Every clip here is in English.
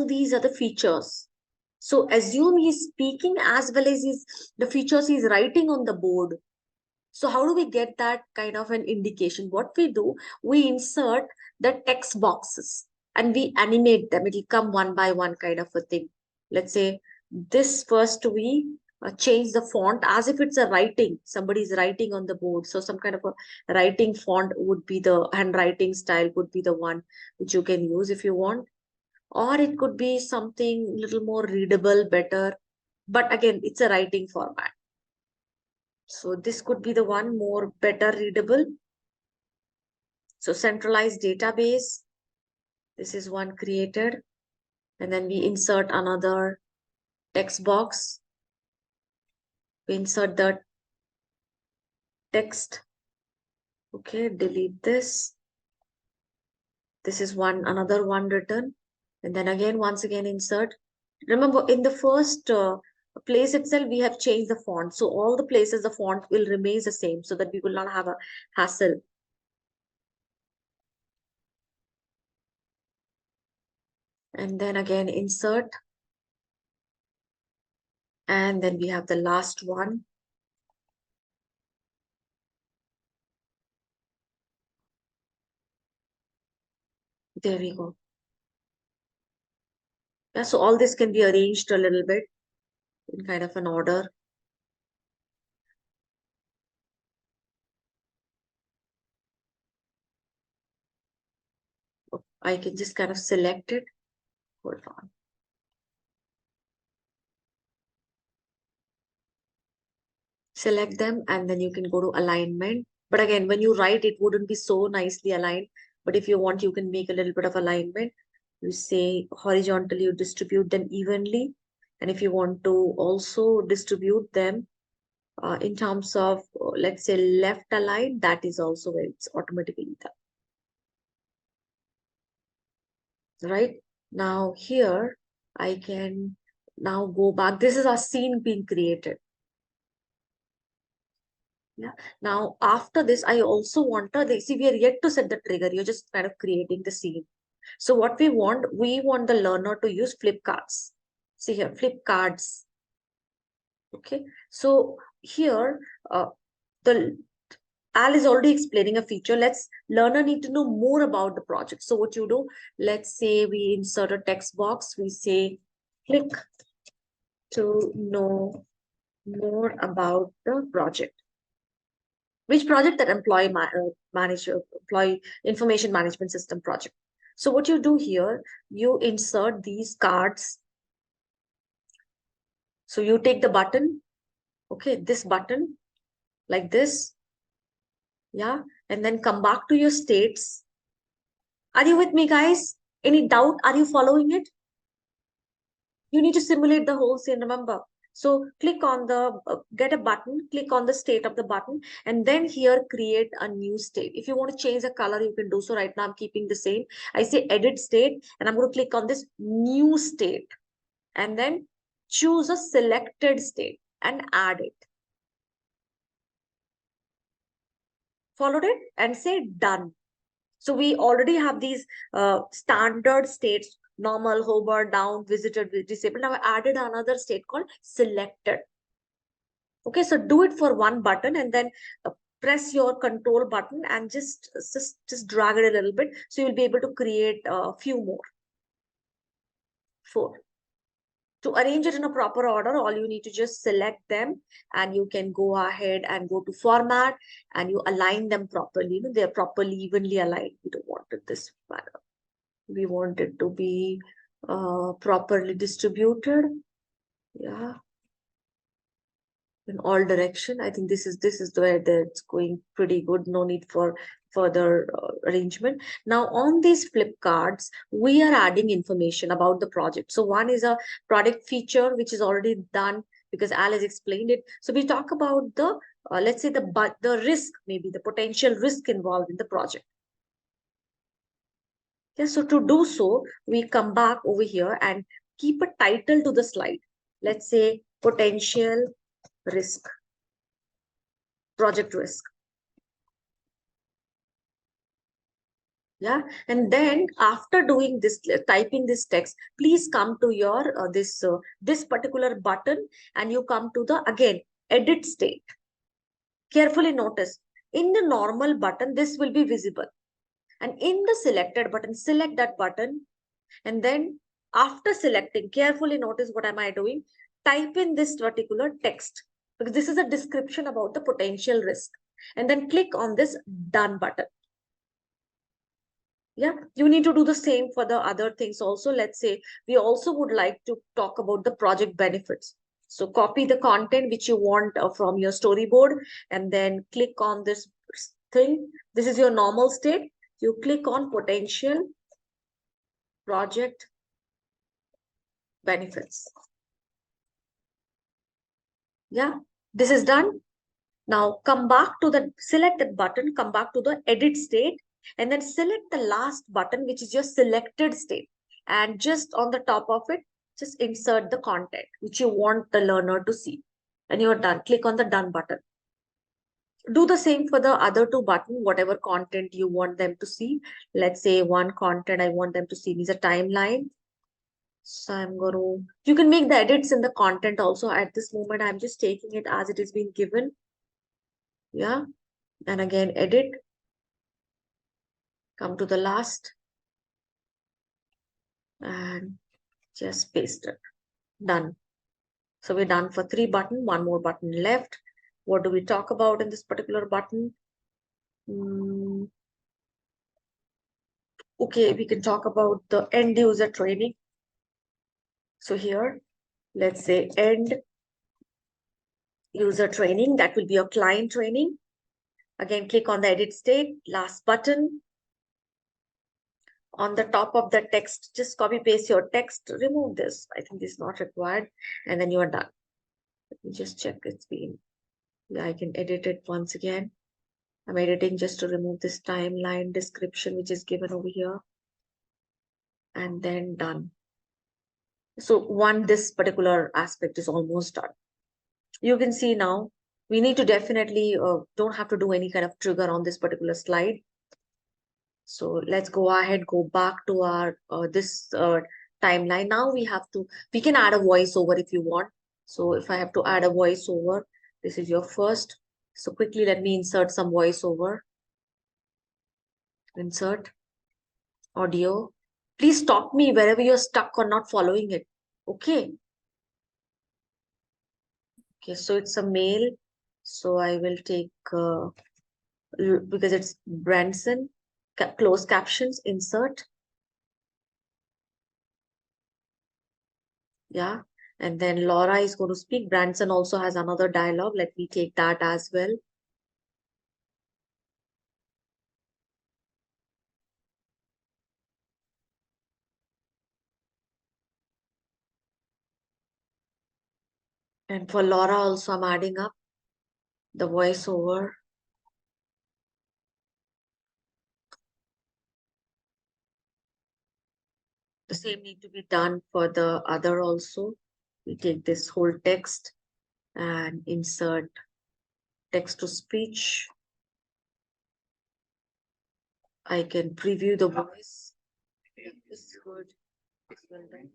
all these are the features. So assume he's speaking as well as the features he's writing on the board. So how do we get that kind of an indication? What we do, we insert the text boxes and we animate them. It'll come one by one kind of a thing. Let's say this first we change the font as if it's a writing. Somebody's writing on the board. So some kind of a writing font would be the handwriting style would be the one which you can use if you want. Or it could be something little more readable, better. But again, it's a writing format. So this could be the one more better readable. So centralized database, this is one created. And then we insert another text box. We insert the text. Okay, delete this. This is another one written. And then again, once again, insert. Remember, in the first place itself, we have changed the font. So all the places, the font will remain the same so that we will not have a hassle. And then again, insert. And then we have the last one. There we go. Yeah, so all this can be arranged a little bit in kind of an order. I can just kind of select it. Hold on. Select them and then you can go to alignment. But again, when you write, it wouldn't be so nicely aligned. But if you want, you can make a little bit of alignment. You say horizontally, you distribute them evenly. And if you want to also distribute them in terms of, let's say, left aligned, that is also where it's automatically done. Right? Now here, I can now go back. This is our scene being created. Yeah. Now, after this, I also want to see, we are yet to set the trigger. You're just kind of creating the scene. So what we want the learner to use flip cards. See here, flip cards. Okay. So here, the Al is already explaining a feature. Learner need to know more about the project. So what you do, let's say we insert a text box. We say, click to know more about the project. Which project? That employee information management system project. So what you do here, you insert these cards. So you take the button, okay, this button like this, yeah, and then come back to your states. Are you with me, guys? Any doubt? Are you following it? You need to simulate the whole scene, remember. So click on the, get a button, click on the state of the button, and then here create a new state. If you want to change the color, you can do so. Right now I'm keeping the same. I say edit state, and I'm going to click on this new state, and then choose a selected state and add it. Followed it and say done. So we already have these standard states, normal, hover, down, visited, disabled. Now I added another state called selected. Okay, so do it for one button and then press your control button and just drag it a little bit. So you'll be able to create a few more. 4. To arrange it in a proper order, all you need to just select them and you can go ahead and go to format and you align them properly. They're properly, evenly aligned. We don't want it this manner. We want it to be properly distributed. Yeah. In all direction. I think this is where it's going pretty good. No need for further arrangement. Now on these flip cards, we are adding information about the project. So one is a product feature, which is already done because Al has explained it. So we talk about the, let's say the risk, maybe the potential risk involved in the project. Yeah, so to do so, we come back over here and keep a title to the slide. Let's say potential risk, project risk. Yeah, and then after doing this, typing this text, please come to your this particular button, and you come to the again edit state. Carefully notice, in the normal button this will be visible, and in the selected button, select that button, and then after selecting, carefully notice what am I doing? Type in this particular text, because this is a description about the potential risk, and then click on this done button. Yeah, you need to do the same for the other things also. Let's say we also would like to talk about the project benefits. So copy the content which you want from your storyboard, and then click on this thing. This is your normal state. You click on potential project benefits. Yeah, this is done. Now come back to the selected button, come back to the edit state, and then select the last button, which is your selected state. And just on the top of it, just insert the content which you want the learner to see. And you're done. Click on the done button. Do the same for the other two buttons, whatever content you want them to see. Let's say one content I want them to see is a timeline. So I'm going to, you can make the edits in the content also. At this moment, I'm just taking it as it is being given. Yeah. And again, edit, come to the last and just paste it. Done. So we're done for 3 buttons, one more button left. What do we talk about in this particular button? Okay, we can talk about the end user training. So here, let's say end user training, that will be your client training. Again, click on the edit state, last button. On the top of the text, just copy paste your text, remove this. I think this is not required. And then you are done. Let me just check it's been, yeah, I can edit it once again. I'm editing just to remove this timeline description, which is given over here. And then done. So this particular aspect is almost done. You can see now, we need to definitely, don't have to do any kind of trigger on this particular slide. So let's go ahead, go back to our this timeline. Now we can add a voiceover if you want. So if I have to add a voiceover, this is your first. So quickly, let me insert some voiceover. Insert audio. Please stop me wherever you're stuck or not following it. Okay. Okay, so it's a mail. So I will take, because it's Branson, close captions, insert. Yeah. And then Laura is going to speak. Branson also has another dialogue. Let me take that as well. And for Laura also, I'm adding up the voiceover. The same need to be done for the other also. We take this whole text and insert text to speech. I can preview the voice. This is good. It's well done.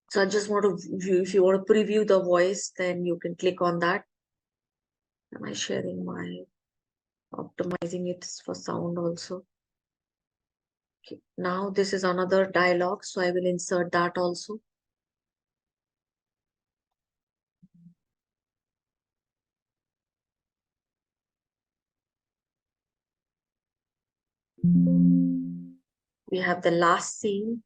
So I just want to view, if you want to preview the voice, then you can click on that. Am I sharing my optimizing it for sound also? Okay. Now this is another dialogue, so I will insert that also. We have the last scene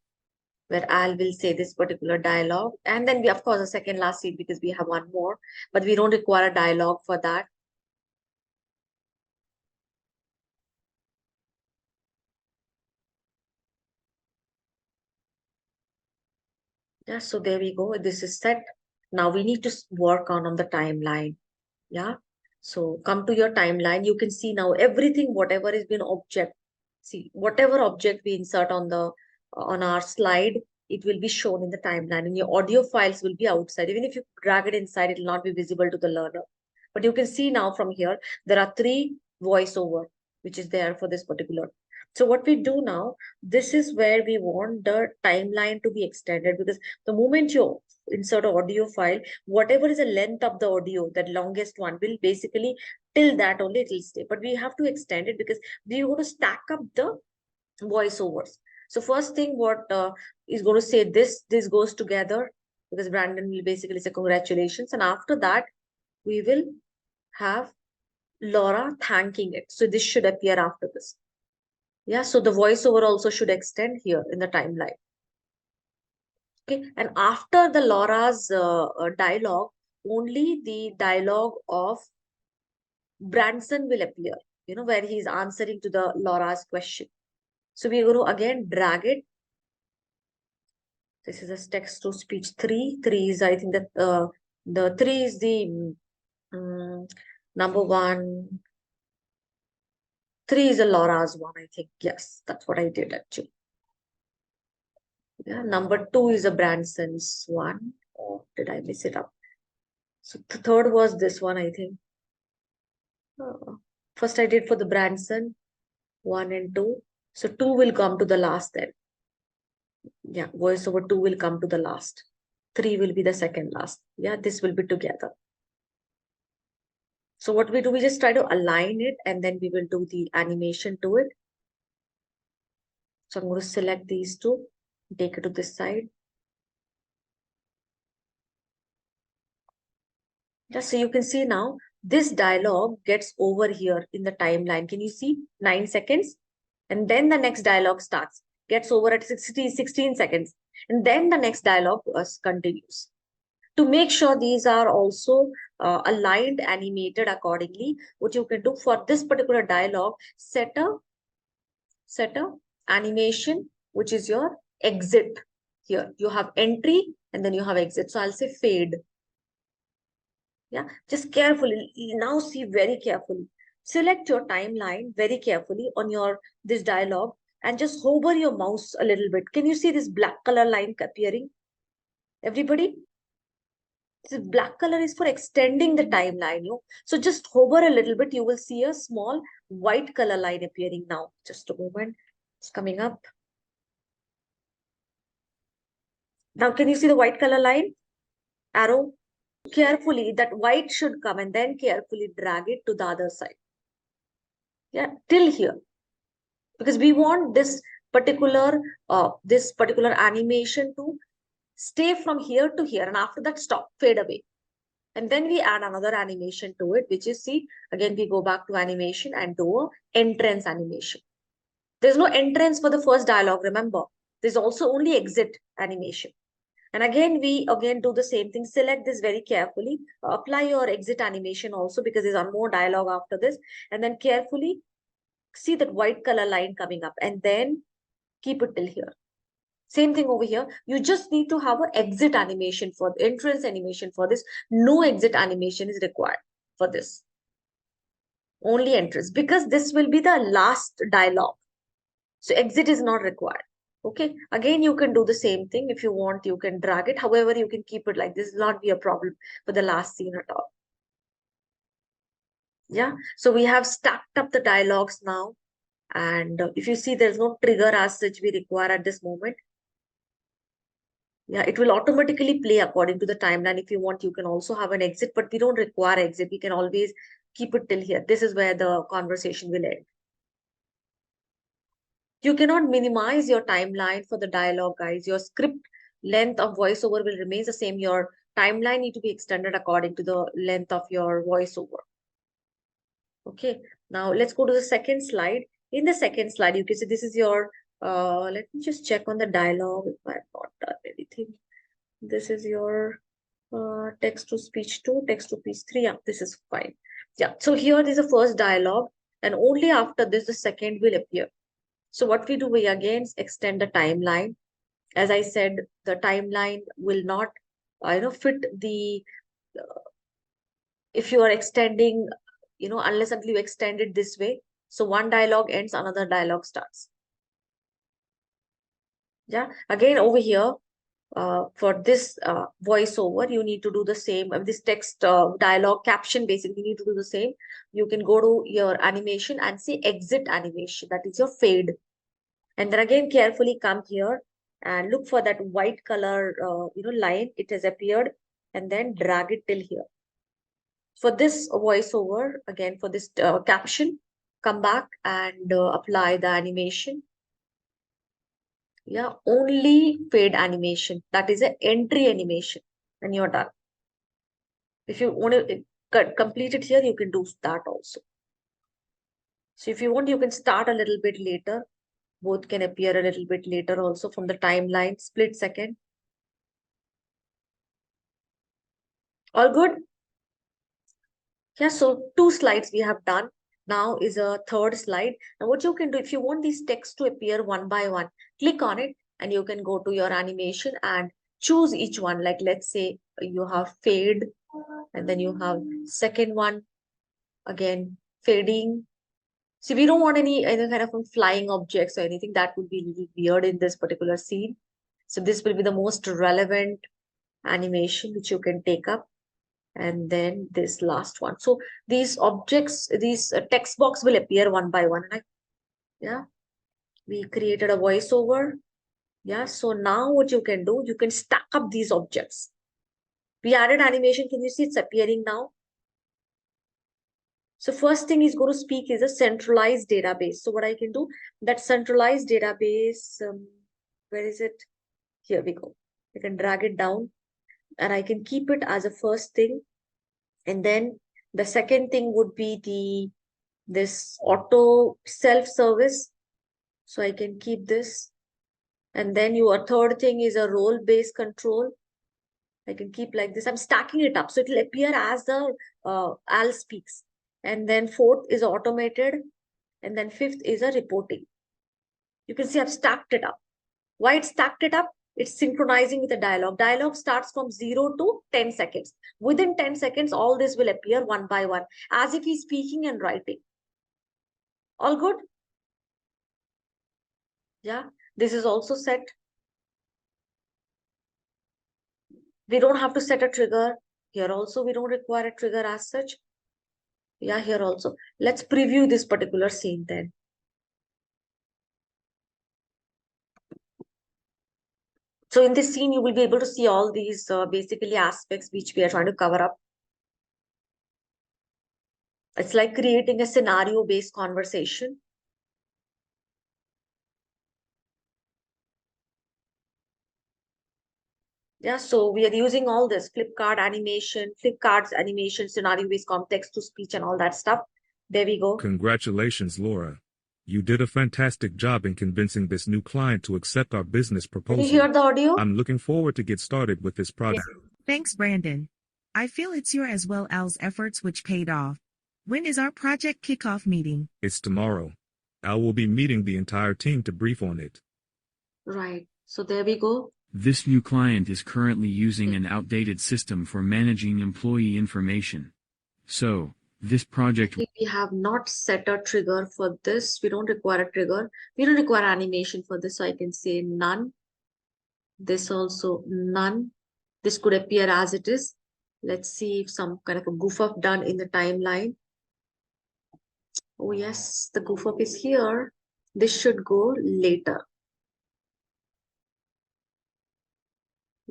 where Al will say this particular dialogue. And then we, of course, a second last scene because we have one more, but we don't require a dialogue for that. Yeah, so there we go. This is set. Now we need to work on the timeline. Yeah. So come to your timeline. You can see now everything, whatever has been object. See, whatever object we insert on our slide, it will be shown in the timeline, and your audio files will be outside. Even if you drag it inside, it will not be visible to the learner. But you can see now from here, there are 3 voiceover, which is there for this particular. So what we do now, this is where we want the timeline to be extended, because the moment you insert an audio file, whatever is the length of the audio, that longest one will basically till that only it will stay. But we have to extend it because we want to stack up the voiceovers. So first thing, what is going to say this goes together, because Brandon will basically say congratulations, and after that we will have Laura thanking it. So this should appear after this. Yeah, so the voiceover also should extend here in the timeline. Okay, and after the Laura's dialogue, only the dialogue of Branson will appear, where he's answering to the Laura's question. So we're going to again drag it. This is a text to speech 3. 3 is, I think that the 3 is the number 1. 3 is a Laura's one, I think. Yes, that's what I did actually. Yeah, number 2 is a Branson's one. Or did I miss it up? So the third was this one, I think. First I did for the Branson 1 and 2. So 2 will come to the last then. Yeah, voiceover 2 will come to the last. 3 will be the second last. Yeah, this will be together. So what we do, we just try to align it and then we will do the animation to it. So I'm going to select these two, take it to this side. Yeah, so you can see now this dialogue gets over here in the timeline. Can you see 9 seconds? And then the next dialogue starts, gets over at 16 seconds. And then the next dialogue continues. To make sure these are also aligned, animated accordingly, what you can do for this particular dialogue, set a animation, which is your exit here. You have entry and then you have exit. So I'll say fade. Yeah, just carefully. Now see very carefully. Select your timeline very carefully on your this dialogue and just hover your mouse a little bit. Can you see this black color line appearing? Everybody? This black color is for extending the timeline. So just hover a little bit. You will see a small white color line appearing now. Just a moment. It's coming up. Now, can you see the white color line? Arrow? Carefully, that white should come and then carefully drag it to the other side. Yeah, till here. Because we want this particular animation to stay from here to here, and after that stop, fade away. And then we add another animation to it, which is, see, again, we go back to animation and do a entrance animation. There's no entrance for the first dialogue, remember. There's also only exit animation. And again, we do the same thing. Select this very carefully. Apply your exit animation also, because there's one more dialogue after this. And then carefully see that white color line coming up. And then keep it till here. Same thing over here. You just need to have an exit animation for the entrance animation for this. No exit animation is required for this. Only entrance, because this will be the last dialogue. So exit is not required. Okay. Again, you can do the same thing. If you want, you can drag it. However, you can keep it like this. Will not be a problem for the last scene at all. Yeah. So we have stacked up the dialogues now. And if you see, there's no trigger as such we require at this moment. Yeah, it will automatically play according to the timeline. If you want, you can also have an exit, but we don't require exit. We can always keep it till here. This is where the conversation will end. You cannot minimize your timeline for the dialogue, guys. Your script length of voiceover will remain the same. Your timeline need to be extended according to the length of your voiceover. Okay, now let's go to the second slide. In the second slide, you can see this is your, let me just check on the dialogue if I've not done anything. This is your text to speech 2, text to speech 3. Yeah, this is fine. Yeah, so here is the first dialogue, and only after this, the second will appear. So what we do, we again extend the timeline. As I said, the timeline will not, fit the, if you are extending, unless until you extend it this way. So one dialogue ends, another dialogue starts. Yeah, again over here, for this voiceover, you need to do the same. This text dialogue caption, basically, you need to do the same. You can go to your animation and say exit animation. That is your fade. And then again, carefully come here and look for that white color, line. It has appeared, and then drag it till here. For this voiceover, again, for this caption, come back and apply the animation. Yeah, only fade animation. That is an entry animation, and you're done. If you want to complete it here, you can do that also. So if you want, you can start a little bit later. Both can appear a little bit later also from the timeline, split second. All good? Yeah, so 2 slides we have done. Now is a third slide. Now what you can do, if you want these texts to appear one by one, click on it and you can go to your animation and choose each one. Like let's say you have fade, and then you have second one, again, fading. So we don't want any kind of flying objects or anything that would be a little weird in this particular scene. So this will be the most relevant animation which you can take up. And then this last one. So these objects, these text box will appear one by one. Yeah, we created a voiceover. Yeah, so now what you can do, you can stack up these objects. We added animation. Can you see it's appearing now? So first thing is going to speak is a centralized database. So what I can do, that centralized database, where is it? Here we go. I can drag it down and I can keep it as a first thing. And then the second thing would be this auto self-service. So I can keep this. And then your third thing is a role-based control. I can keep like this. I'm stacking it up. So it will appear as the Al speaks. And then fourth is automated. And then fifth is a reporting. You can see I've stacked it up. Why it stacked it up? It's synchronizing with the dialogue. Dialogue starts from 0 to 10 seconds. Within 10 seconds, all this will appear one by one, as if he's speaking and writing. All good? Yeah, this is also set. We don't have to set a trigger. Here also, we don't require a trigger as such. Yeah, here also. Let's preview this particular scene then. So in this scene, you will be able to see all these basically aspects which we are trying to cover up. It's like creating a scenario-based conversation. Yeah, so we are using all this Flipkart's animation, scenario-based text to speech and all that stuff. There we go. Congratulations, Laura. You did a fantastic job in convincing this new client to accept our business Can proposal. you hear the audio? I'm looking forward to get started with this project. Thanks, Brandon. I feel it's your as well Al's efforts which paid off. When is our project kickoff meeting? It's tomorrow. Al will be meeting the entire team to brief on it. Right. So there we go. This new client is currently using an outdated system for managing employee information. So, this project... We have not set a trigger for this. We don't require a trigger. We don't require animation for this. So I can say none. This also none. This could appear as it is. Let's see if some kind of a goof up done in the timeline. Oh yes, the goof up is here. This should go later.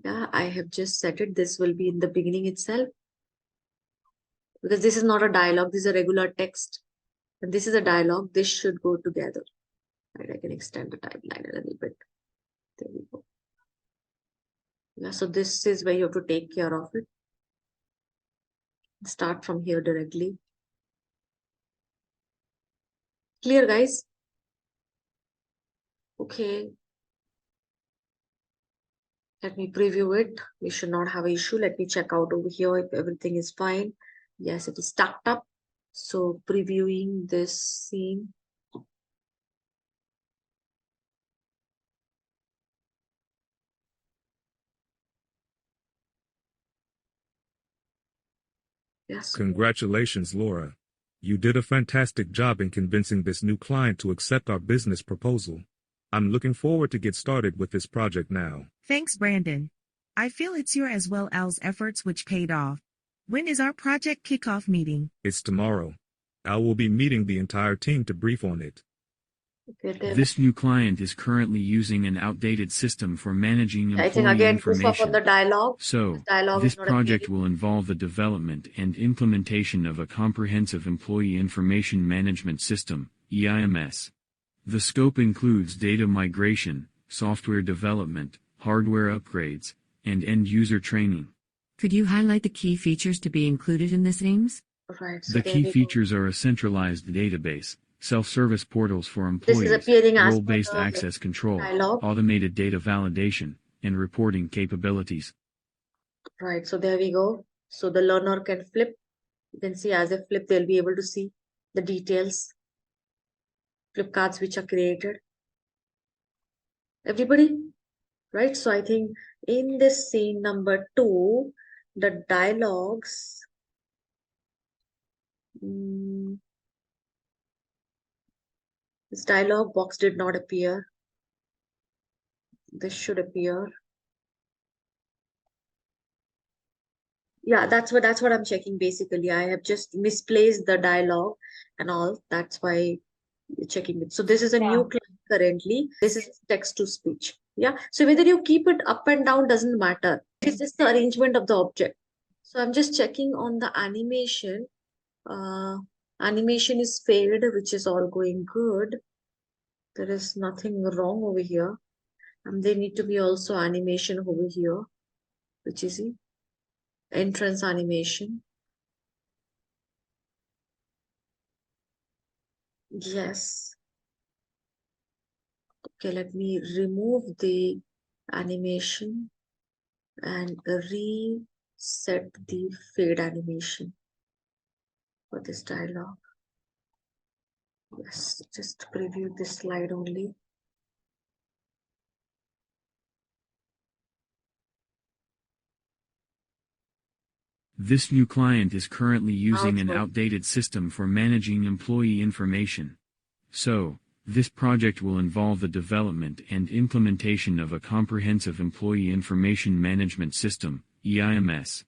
Yeah, I have just set it. This will be in the beginning itself. Because this is not a dialogue, this is a regular text. And this is a dialogue. This should go together. Right, I can extend the timeline a little bit. There we go. Yeah, so this is where you have to take care of it. Start from here directly. Clear, guys? Okay. Let me preview it. We should not have an issue. Let me check out over here if everything is fine. Yes, it is stacked up. So previewing this scene. Yes. Congratulations, Laura. You did a fantastic job in convincing this new client to accept our business proposal. I'm looking forward to get started with this project now. Thanks, Brandon. I feel it's your as well Al's efforts which paid off. When is our project kickoff meeting? It's tomorrow. I will be meeting the entire team to brief on it. Okay, there. This new client is currently using an outdated system for managing I think employee again proof of on information. the dialogue. So, This dialogue this is not project appearing. will involve the development and implementation of a comprehensive employee information management system, EIMS. The scope includes data migration, software development, hardware upgrades, and end-user training. Could you highlight the key features to be included in this AIMS? Right, so The there key we go. features are a centralized database, self-service portals for This is employees, appearing as per role-based the access control, dialogue. automated data validation, and reporting capabilities. Right, so there we go. So the learner can flip. You can see as they flip, they'll be able to see the details, flip cards which are created. Everybody, right? So I think in this scene number 2, the dialogues, this dialogue box did not appear. This should appear. Yeah, that's what I'm checking basically. I have just misplaced the dialogue and all. That's why you're checking it. So this is a new client currently. This is text to speech. Yeah. So whether you keep it up and down doesn't matter. It's just the arrangement of the object. So I'm just checking on the animation. Animation is failed, which is all going good. There is nothing wrong over here. And there need to be also animation over here, which is the entrance animation. Yes. Okay, let me remove the animation and reset the fade animation for this dialogue. Yes, just preview this slide only. This new client is currently using an Output. outdated system for managing employee information. So, this project will involve the development and implementation of a comprehensive employee information management system, EIMS.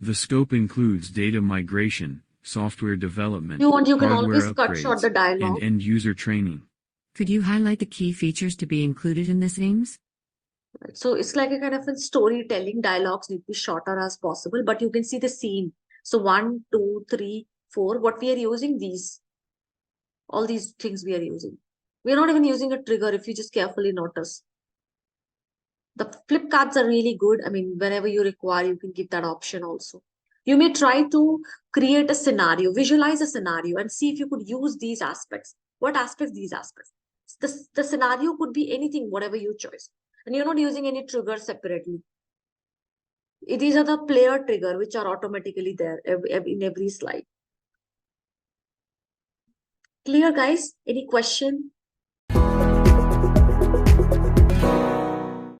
The scope includes data migration, software development, You can hardware always cut short upgrades, the and dialogue. end-user training. Could you highlight the key features to be included in this AIMS? So it's like a kind of a storytelling. Dialogues need to be shorter as possible, but you can see the scene. So 1, 2, 3, 4. What we are using these, all these things we are using. We are not even using a trigger if you just carefully notice. The flip cards are really good. I mean, whenever you require, you can give that option also. You may try to create a scenario, visualize a scenario, and see if you could use these aspects. What aspects? These aspects. The scenario could be anything, whatever you choose. And you're not using any triggers separately. These are the player trigger, which are automatically there in every slide. Clear, guys? Any question?